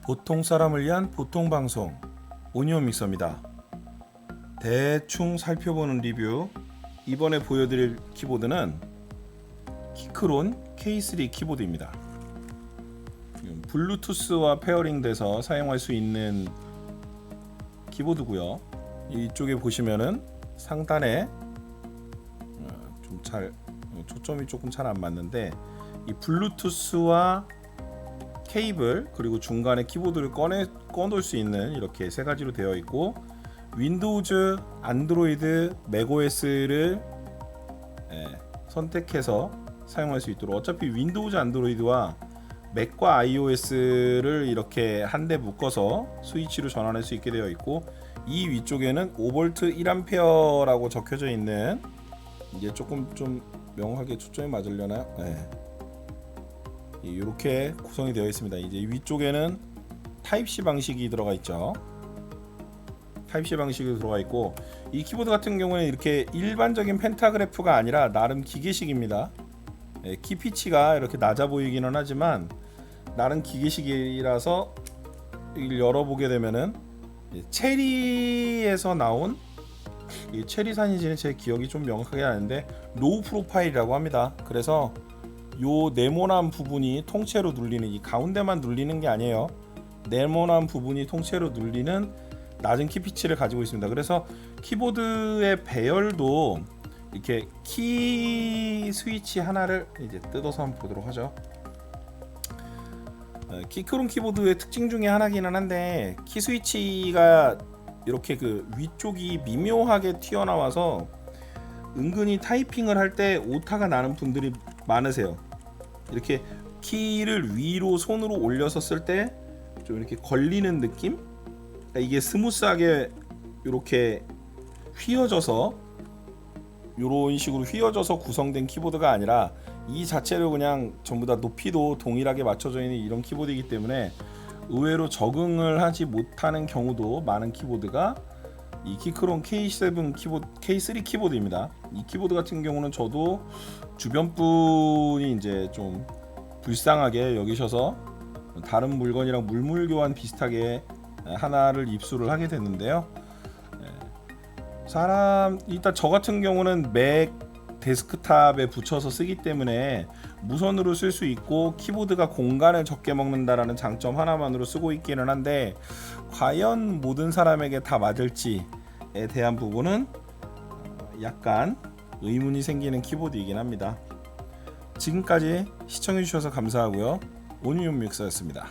보통 사람을 위한 보통 방송 오니온 믹서입니다. 대충 살펴보는 리뷰. 이번에 보여드릴 키보드는 키크론 K3 키보드입니다. 블루투스와 페어링돼서 사용할 수 있는 키보드고요. 이쪽에 보시면은 상단에 초점이 조금 잘 안 맞는데 이 블루투스와 케이블 그리고 중간에 키보드를 꺼놓을 수 있는 이렇게 세 가지로 되어 있고 윈도우즈, 안드로이드, 맥OS를 선택해서 사용할 수 있도록 어차피 윈도우즈, 안드로이드와 맥과 iOS를 이렇게 한데 묶어서 스위치로 전환할 수 있게 되어 있고 이 위쪽에는 5V 1A라고 적혀져 있는 이제 조금 좀 명확하게 초점이 맞으려나요? 네. 이렇게 구성이 되어 있습니다. 이제 위쪽에는 타입C 방식이 들어가 있죠. 타입C 방식이 들어가 있고 이 키보드 같은 경우는 이렇게 일반적인 펜타그래프가 아니라 나름 기계식입니다. 키 피치가 이렇게 낮아 보이기는 하지만 나름 기계식이라서 이걸 열어보게 되면은 체리에서 나온 이 체리산인지는 제 기억이 좀 명확하게 나는데 로우 프로파일이라고 합니다. 그래서 요 네모난 부분이 통째로 눌리는 이 가운데만 눌리는 게 아니에요. 네모난 부분이 통째로 눌리는 낮은 키 피치를 가지고 있습니다. 그래서 키보드의 배열도 이렇게 키 스위치 하나를 이제 뜯어서 한번 보도록 하죠. 키크론 키보드의 특징 중에 하나기는 한데 키 스위치가 이렇게 그 위쪽이 미묘하게 튀어나와서 은근히 타이핑을 할 때 오타가 나는 분들이 많으세요. 이렇게 키를 위로 손으로 올려서 쓸 때 좀 이렇게 걸리는 느낌? 그러니까 이게 스무스하게 이렇게 휘어져서 이런 식으로 휘어져서 구성된 키보드가 아니라 이 자체로 그냥 전부 다 높이도 동일하게 맞춰져 있는 이런 키보드이기 때문에 의외로 적응을 하지 못하는 경우도 많은 키보드가 이 키크론 K7 키보드, K3 키보드입니다. 이 키보드 같은 경우는 저도 주변 분이 이제 좀 불쌍하게 여기셔서 다른 물건이랑 물물 교환 비슷하게 하나를 입수를 하게 됐는데요. 일단 저 같은 경우는 맥 데스크탑에 붙여서 쓰기 때문에 무선으로 쓸 수 있고 키보드가 공간을 적게 먹는다라는 장점 하나만으로 쓰고 있기는 한데 과연 모든 사람에게 다 맞을지에 대한 부분은 약간 의문이 생기는 키보드이긴 합니다. 지금까지 시청해주셔서 감사하고요. 오니온 믹서였습니다.